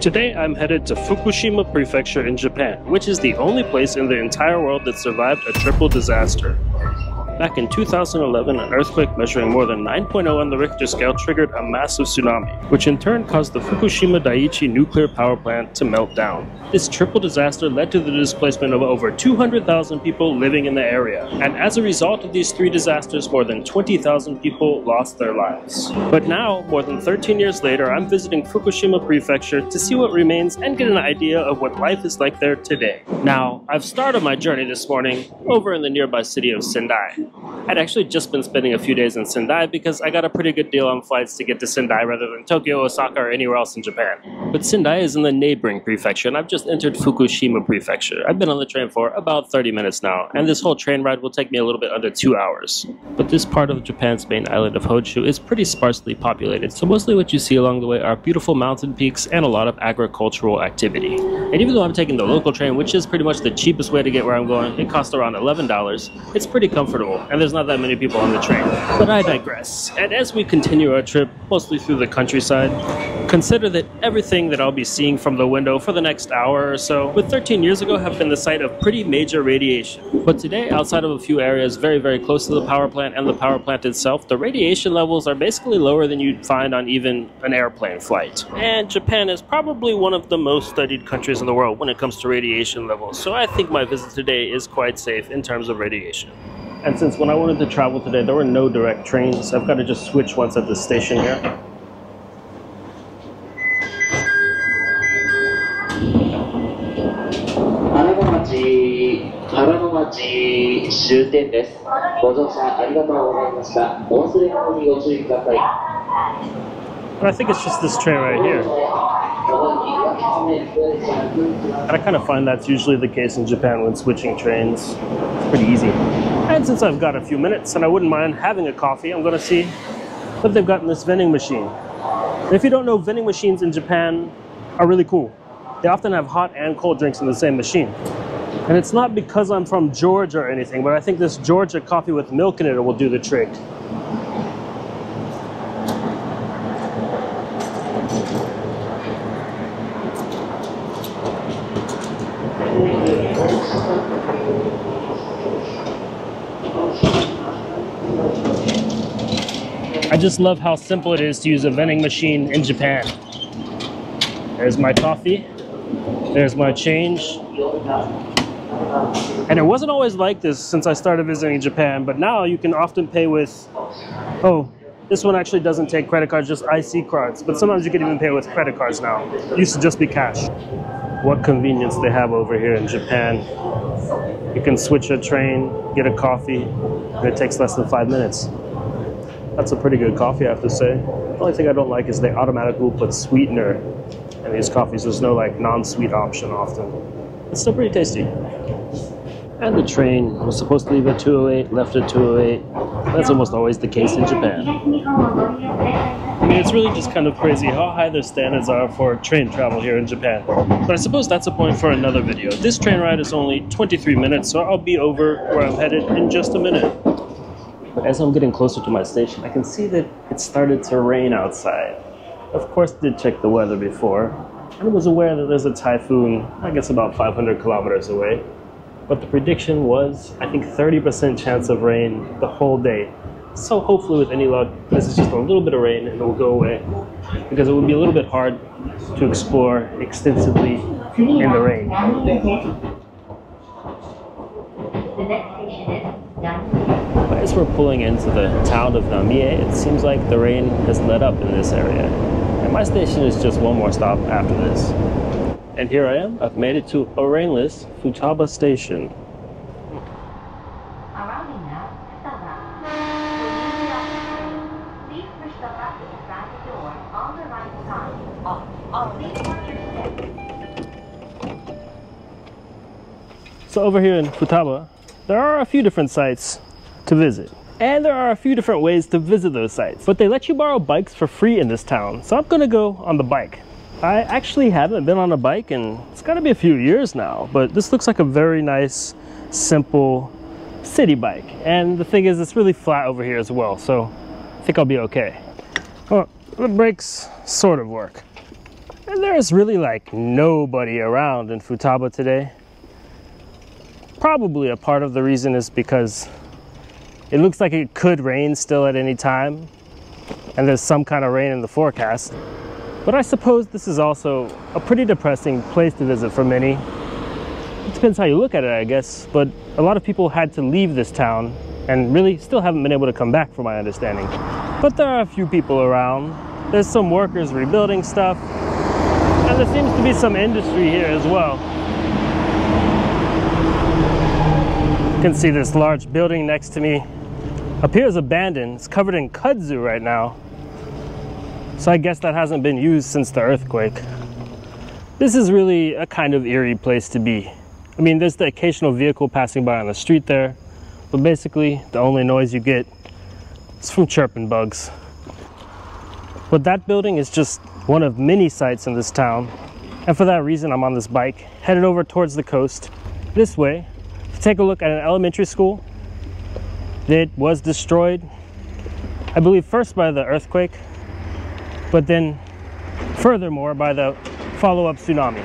Today I'm headed to Fukushima Prefecture in Japan, which is the only place in the entire world that survived a triple disaster. Back in 2011, an earthquake measuring more than 9.0 on the Richter scale triggered a massive tsunami, which in turn caused the Fukushima Daiichi nuclear power plant to melt down. This triple disaster led to the displacement of over 200,000 people living in the area, and as a result of these three disasters, more than 20,000 people lost their lives. But now, more than 13 years later, I'm visiting Fukushima Prefecture to see what remains and get an idea of what life is like there today. Now, I've started my journey this morning over in the nearby city of Sendai. I'd actually just been spending a few days in Sendai because I got a pretty good deal on flights to get to Sendai rather than Tokyo, Osaka, or anywhere else in Japan. But Sendai is in the neighboring prefecture, and I've just entered Fukushima Prefecture. I've been on the train for about 30 minutes now, and this whole train ride will take me a little bit under 2 hours. But this part of Japan's main island of Honshu is pretty sparsely populated, so mostly what you see along the way are beautiful mountain peaks and a lot of agricultural activity. And even though I'm taking the local train, which is pretty much the cheapest way to get where I'm going, it costs around $11, it's pretty comfortable, and there's not that many people on the train. But I digress. And as we continue our trip, mostly through the countryside, consider that everything that I'll be seeing from the window for the next hour or so would 13 years ago have been the site of pretty major radiation. But today, outside of a few areas very, very close to the power plant and the power plant itself, the radiation levels are basically lower than you'd find on even an airplane flight. And Japan is probably one of the most studied countries in the world when it comes to radiation levels, so I think my visit today is quite safe in terms of radiation. And since when I wanted to travel today, there were no direct trains, I've got to just switch once at the station here. But I think it's just this train right here. And I kind of find that's usually the case in Japan when switching trains. It's pretty easy. And since I've got a few minutes and I wouldn't mind having a coffee, I'm going to see what they've got in this vending machine. And if you don't know, vending machines in Japan are really cool. They often have hot and cold drinks in the same machine. And it's not because I'm from Georgia or anything, but I think this Georgia coffee with milk in it will do the trick. I just love how simple it is to use a vending machine in Japan. There's my coffee, there's my change. And it wasn't always like this since I started visiting Japan, but now you can often pay with, oh, this one actually doesn't take credit cards, just IC cards, but sometimes you can even pay with credit cards now. It used to just be cash. What convenience they have over here in Japan. You can switch a train, get a coffee, and it takes less than 5 minutes. That's a pretty good coffee, I have to say. The only thing I don't like is they automatically put sweetener in these coffees. There's no like non-sweet option often. It's still pretty tasty. And the train was supposed to leave at 2:08, left at 2:08. That's almost always the case in Japan. I mean, it's really just kind of crazy how high their standards are for train travel here in Japan. But I suppose that's a point for another video. This train ride is only 23 minutes, so I'll be over where I'm headed in just a minute. But as I'm getting closer to my station, I can see that it started to rain outside. Of course, I did check the weather before, and was aware that there's a typhoon, I guess about 500 kilometers away. But the prediction was, I think, 30% chance of rain the whole day. So hopefully with any luck, this is just a little bit of rain and it will go away. Because it would be a little bit hard to explore extensively in the rain. As we're pulling into the town of Namie, it seems like the rain has let up in this area. And my station is just one more stop after this. And here I am. I've made it to a rainless Futaba station. So over here in Futaba, there are a few different sites to visit. And there are a few different ways to visit those sites. But they let you borrow bikes for free in this town. So I'm gonna go on the bike. I actually haven't been on a bike and it's gotta be a few years now, but this looks like a very nice, simple city bike. And the thing is, it's really flat over here as well, so I think I'll be okay. Oh, the brakes sort of work. And there's really like nobody around in Futaba today. Probably a part of the reason is because it looks like it could rain still at any time, and there's some kind of rain in the forecast. But I suppose this is also a pretty depressing place to visit for many. It depends how you look at it, I guess, but a lot of people had to leave this town and really still haven't been able to come back, from my understanding. But there are a few people around. There's some workers rebuilding stuff, and there seems to be some industry here as well. You can see this large building next to me appears abandoned. It's covered in kudzu right now, so I guess that hasn't been used since the earthquake. This is really a kind of eerie place to be. I mean, there's the occasional vehicle passing by on the street there, but basically the only noise you get is from chirping bugs. But that building is just one of many sites in this town, and for that reason I'm on this bike headed over towards the coast this way to take a look at an elementary school that was destroyed, I believe, first by the earthquake, but then furthermore by the follow-up tsunami.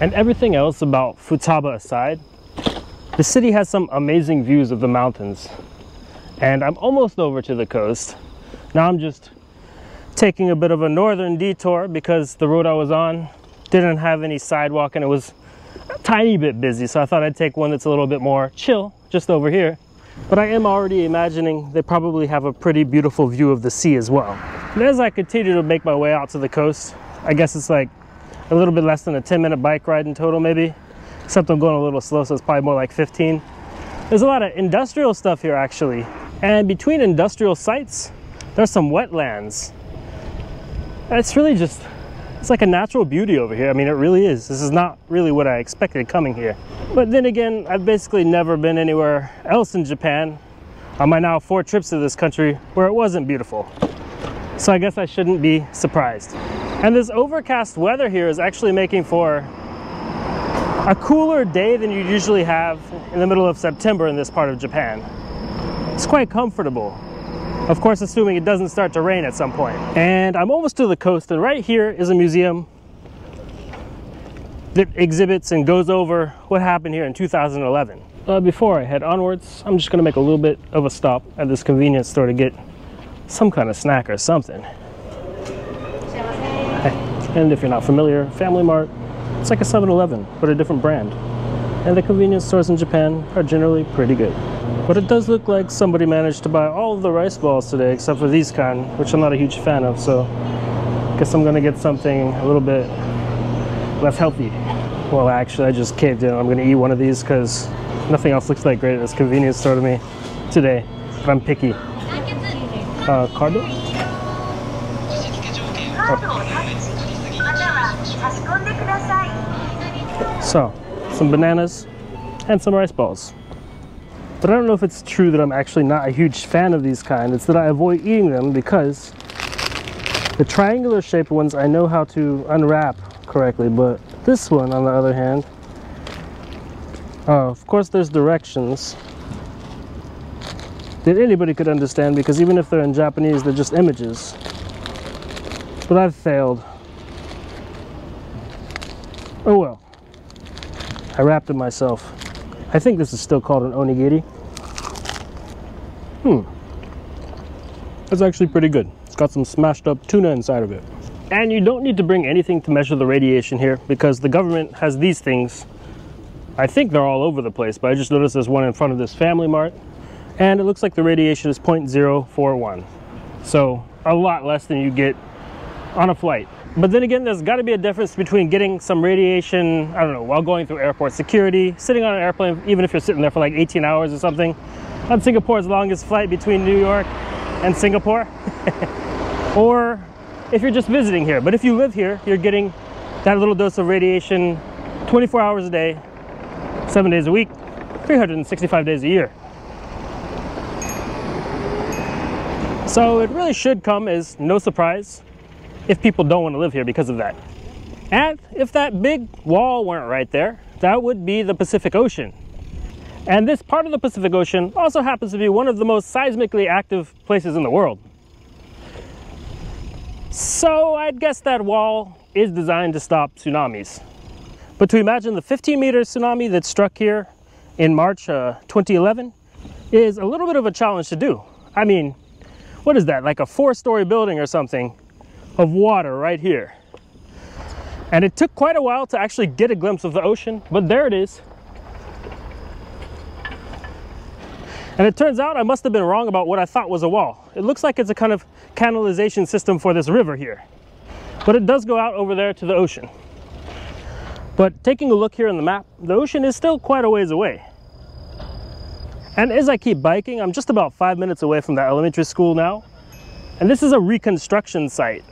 And everything else about Futaba aside, the city has some amazing views of the mountains. And I'm almost over to the coast. Now I'm just taking a bit of a northern detour because the road I was on didn't have any sidewalk and it was a tiny bit busy, so I thought I'd take one that's a little bit more chill just over here. But I am already imagining they probably have a pretty beautiful view of the sea as well. And as I continue to make my way out to the coast, I guess it's like a little bit less than a 10-minute bike ride in total, maybe, except I'm going a little slow, so it's probably more like 15. There's a lot of industrial stuff here actually, and between industrial sites there's some wetlands. It's really just, it's like a natural beauty over here. I mean, it really is. This is not really what I expected coming here. But then again, I've basically never been anywhere else in Japan on my now 4 trips to this country where it wasn't beautiful. So I guess I shouldn't be surprised. And this overcast weather here is actually making for a cooler day than you usually have in the middle of September in this part of Japan. It's quite comfortable. Of course, assuming it doesn't start to rain at some point. And I'm almost to the coast, and right here is a museum that exhibits and goes over what happened here in 2011. Before I head onwards, I'm just gonna make a little bit of a stop at this convenience store to get some kind of snack or something. And if you're not familiar, Family Mart, it's like a 7-Eleven, but a different brand. And the convenience stores in Japan are generally pretty good. But it does look like somebody managed to buy all of the rice balls today, except for these kind, which I'm not a huge fan of, so I guess I'm gonna get something a little bit less healthy. Well, actually, I just caved in. I'm gonna eat one of these because nothing else looks that great at this convenience store to me today, but I'm picky. Card? So, some bananas and some rice balls. But I don't know if it's true that I'm actually not a huge fan of these kind. It's that I avoid eating them because the triangular shaped ones I know how to unwrap correctly, but this one on the other hand, of course there's directions that anybody could understand, because even if they're in Japanese, they're just images. But I've failed. Oh well. I wrapped it myself. I think this is still called an onigiri. That's actually pretty good. It's got some smashed up tuna inside of it. And you don't need to bring anything to measure the radiation here, because the government has these things. I think they're all over the place, but I just noticed there's one in front of this Family Mart, and it looks like the radiation is 0.041. So a lot less than you get on a flight. But then again, there's got to be a difference between getting some radiation, I don't know, while going through airport security, sitting on an airplane, even if you're sitting there for like 18 hours or something. On Singapore's longest flight between New York and Singapore. Or if you're just visiting here. But if you live here, you're getting that little dose of radiation 24 hours a day, 7 days a week, 365 days a year. So it really should come as no surprise if people don't want to live here because of that. And if that big wall weren't right there, that would be the Pacific Ocean. And this part of the Pacific Ocean also happens to be one of the most seismically active places in the world. So I'd guess that wall is designed to stop tsunamis. But to imagine the 15-meter tsunami that struck here in March 2011 is a little bit of a challenge to do. I mean, what is that, like a 4-story building or something of water right here. And it took quite a while to actually get a glimpse of the ocean, but there it is. And it turns out I must have been wrong about what I thought was a wall. It looks like it's a kind of canalization system for this river here. But it does go out over there to the ocean. But taking a look here on the map, the ocean is still quite a ways away. And as I keep biking, I'm just about 5 minutes away from the elementary school now. And this is a reconstruction site.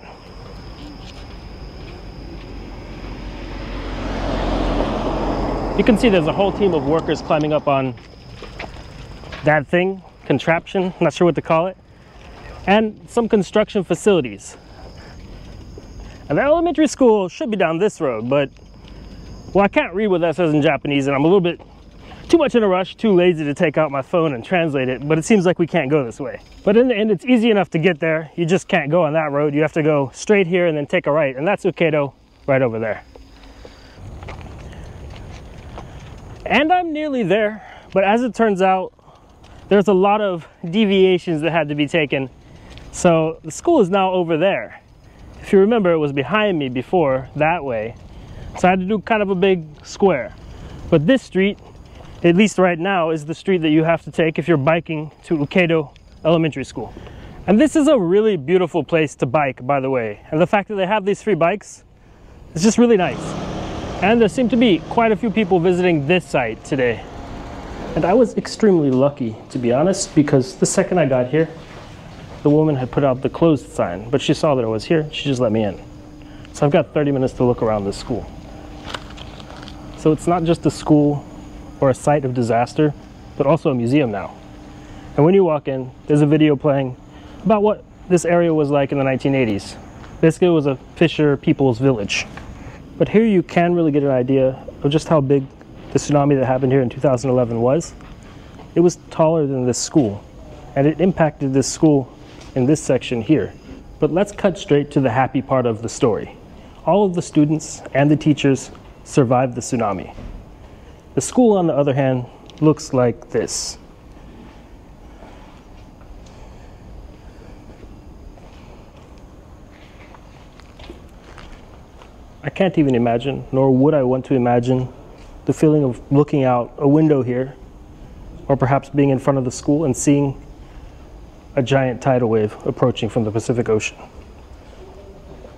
You can see there's a whole team of workers climbing up on that thing, contraption, not sure what to call it, and some construction facilities. And the elementary school should be down this road, but, well, I can't read what that says in Japanese, and I'm a little bit too much in a rush, too lazy to take out my phone and translate it, but it seems like we can't go this way. But in the end, it's easy enough to get there. You just can't go on that road. You have to go straight here and then take a right, and that's Ukedo right over there. And I'm nearly there, but as it turns out, there's a lot of deviations that had to be taken. So the school is now over there. If you remember, it was behind me before, that way. So I had to do kind of a big square. But this street, at least right now, is the street that you have to take if you're biking to Ukedo Elementary School. And this is a really beautiful place to bike, by the way. And the fact that they have these free bikes is just really nice. And there seem to be quite a few people visiting this site today. And I was extremely lucky, to be honest, because the second I got here, the woman had put out the closed sign, but she saw that I was here, she just let me in. So I've got 30 minutes to look around this school. So it's not just a school or a site of disaster, but also a museum now. And when you walk in, there's a video playing about what this area was like in the 1980s. Basically, it was a fisher people's village. But here you can really get an idea of just how big the tsunami that happened here in 2011 was. It was taller than this school, and it impacted this school in this section here. But let's cut straight to the happy part of the story. All of the students and the teachers survived the tsunami. The school, on the other hand, looks like this. I can't even imagine, nor would I want to imagine, the feeling of looking out a window here, or perhaps being in front of the school and seeing a giant tidal wave approaching from the Pacific Ocean.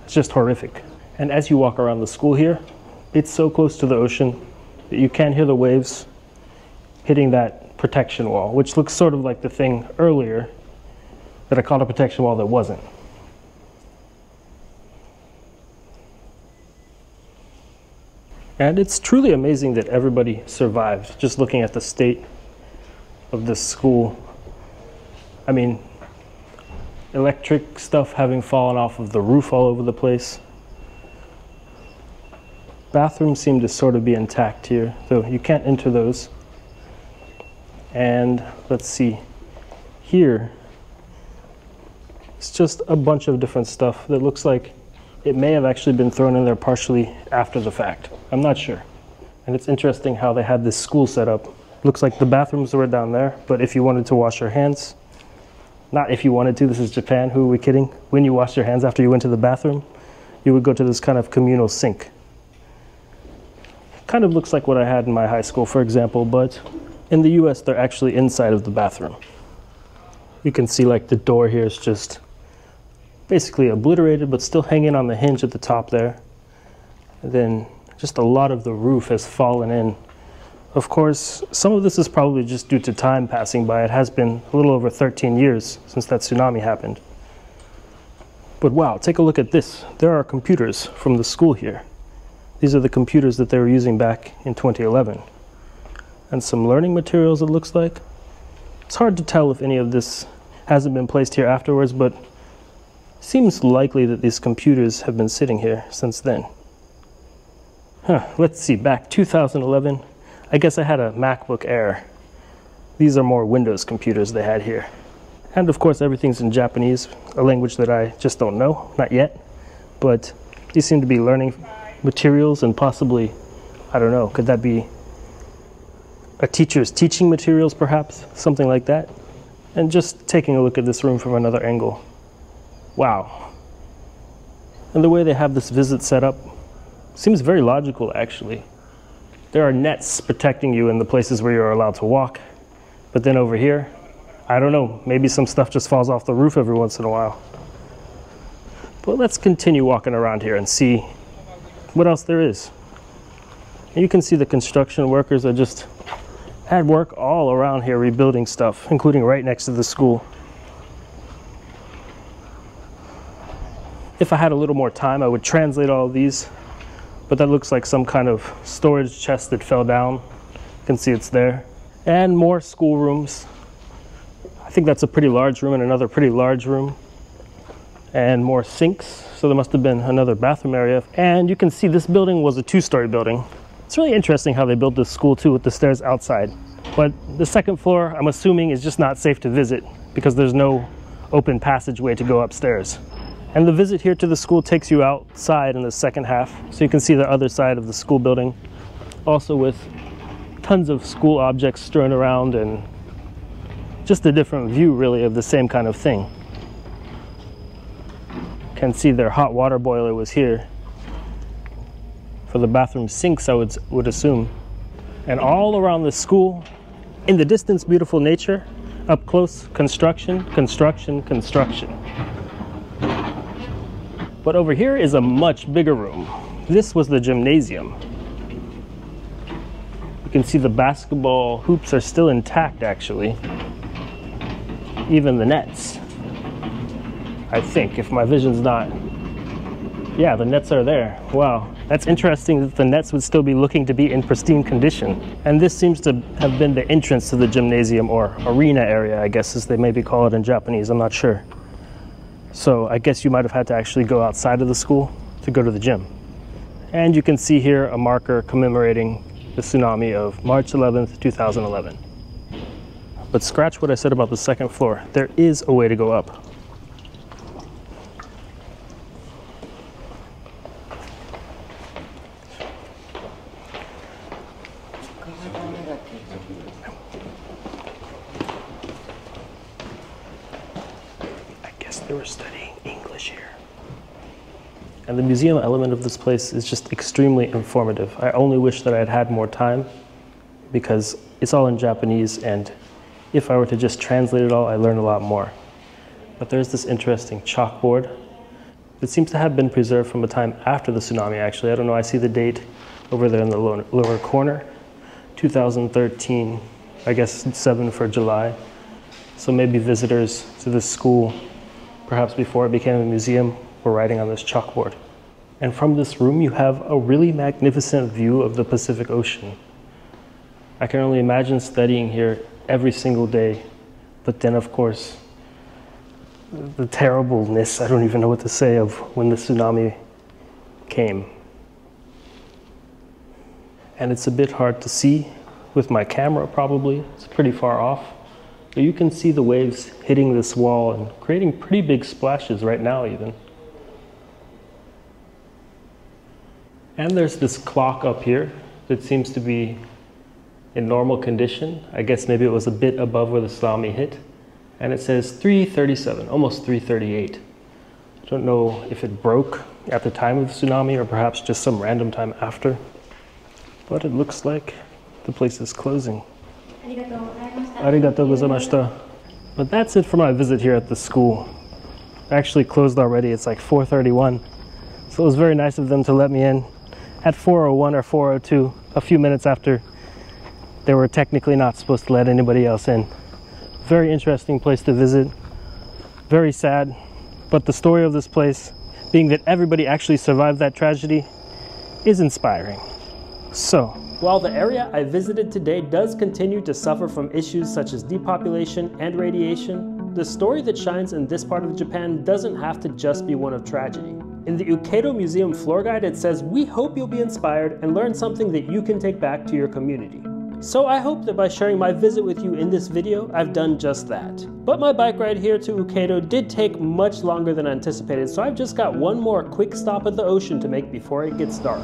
It's just horrific. And as you walk around the school here, it's so close to the ocean that you can hear the waves hitting that protection wall, which looks sort of like the thing earlier that I called a protection wall that wasn't. And it's truly amazing that everybody survived, just looking at the state of this school. I mean, electric stuff having fallen off of the roof all over the place. Bathrooms seem to sort of be intact here, though you can't enter those. And let's see, here, it's just a bunch of different stuff that looks like it may have actually been thrown in there partially after the fact. I'm not sure. And it's interesting how they had this school set up. Looks like the bathrooms were down there, but if you wanted to wash your hands, not if you wanted to, this is Japan, who are we kidding? When you washed your hands after you went to the bathroom, you would go to this kind of communal sink. Kind of looks like what I had in my high school, for example, but in the US, they're actually inside of the bathroom. You can see like the door here is just basically obliterated, but still hanging on the hinge at the top there. And then just a lot of the roof has fallen in. Of course, some of this is probably just due to time passing by. It has been a little over 13 years since that tsunami happened. But wow, take a look at this. There are computers from the school here. These are the computers that they were using back in 2011. And some learning materials, it looks like. It's hard to tell if any of this hasn't been placed here afterwards, but seems likely that these computers have been sitting here since then. Let's see, back 2011, I guess I had a MacBook Air. These are more Windows computers they had here. And of course everything's in Japanese, a language that I just don't know, not yet. But these seem to be learning materials and possibly, I don't know, could that be a teacher's teaching materials perhaps? Something like that. And just taking a look at this room from another angle. Wow. And the way they have this visit set up seems very logical actually. There are nets protecting you in the places where you're allowed to walk. But then over here, I don't know, maybe some stuff just falls off the roof every once in a while. But let's continue walking around here and see what else there is. And you can see the construction workers are just at work all around here rebuilding stuff, including right next to the school. If I had a little more time, I would translate all of these, but that looks like some kind of storage chest that fell down. You can see it's there. And more school rooms. I think that's a pretty large room and another pretty large room. And more sinks, so there must have been another bathroom area. And you can see this building was a two-story building. It's really interesting how they built this school too with the stairs outside. But the second floor, I'm assuming, is just not safe to visit because there's no open passageway to go upstairs. And the visit here to the school takes you outside in the second half, so you can see the other side of the school building, also with tons of school objects strewn around and just a different view really of the same kind of thing. You can see their hot water boiler was here for the bathroom sinks, I would assume. And all around the school, in the distance, beautiful nature, up close, construction, construction, construction. But over here is a much bigger room. This was the gymnasium. You can see the basketball hoops are still intact actually. Even the nets. I think, if my vision's not... Yeah, the nets are there. Wow, that's interesting that the nets would still be looking to be in pristine condition. And this seems to have been the entrance to the gymnasium, or arena area, I guess as they maybe call it in Japanese, I'm not sure. So I guess you might have had to actually go outside of the school to go to the gym. And you can see here a marker commemorating the tsunami of March 11th, 2011. But scratch what I said about the second floor. There is a way to go up. They were studying English here. And the museum element of this place is just extremely informative. I only wish that I had had more time because it's all in Japanese, and if I were to just translate it all, I learn a lot more. But there's this interesting chalkboard that seems to have been preserved from a time after the tsunami actually. I don't know, I see the date over there in the lower corner, 2013, I guess 7 for July. So maybe visitors to this school, perhaps before it became a museum, were writing on this chalkboard. And from this room, you have a really magnificent view of the Pacific Ocean. I can only imagine studying here every single day, but then of course, the terribleness, I don't even know what to say, of when the tsunami came. And it's a bit hard to see with my camera probably, it's pretty far off. But you can see the waves hitting this wall and creating pretty big splashes right now even. And there's this clock up here that seems to be in normal condition. I guess maybe it was a bit above where the tsunami hit. And it says 3:37, almost 3:38. I don't know if it broke at the time of the tsunami or perhaps just some random time after. But it looks like the place is closing. Arigatou gozaimashita. But that's it for my visit here at the school. Actually closed already, it's like 4:31. So it was very nice of them to let me in at 4:01 or 4:02, a few minutes after they were technically not supposed to let anybody else in. Very interesting place to visit, very sad, but the story of this place, being that everybody actually survived that tragedy, is inspiring. So, while the area I visited today does continue to suffer from issues such as depopulation and radiation, the story that shines in this part of Japan doesn't have to just be one of tragedy. In the Ukedo Museum floor guide it says, "We hope you'll be inspired and learn something that you can take back to your community." So I hope that by sharing my visit with you in this video, I've done just that. But my bike ride here to Ukedo did take much longer than anticipated, so I've just got one more quick stop at the ocean to make before it gets dark.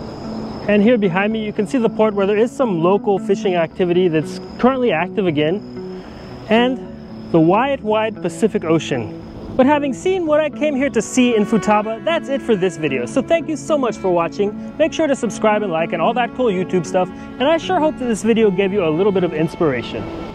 And here behind me you can see the port where there is some local fishing activity that's currently active again, and the wide Pacific Ocean. But having seen what I came here to see in Futaba, that's it for this video. So thank you so much for watching. Make sure to subscribe and like and all that cool YouTube stuff, and I sure hope that this video gave you a little bit of inspiration.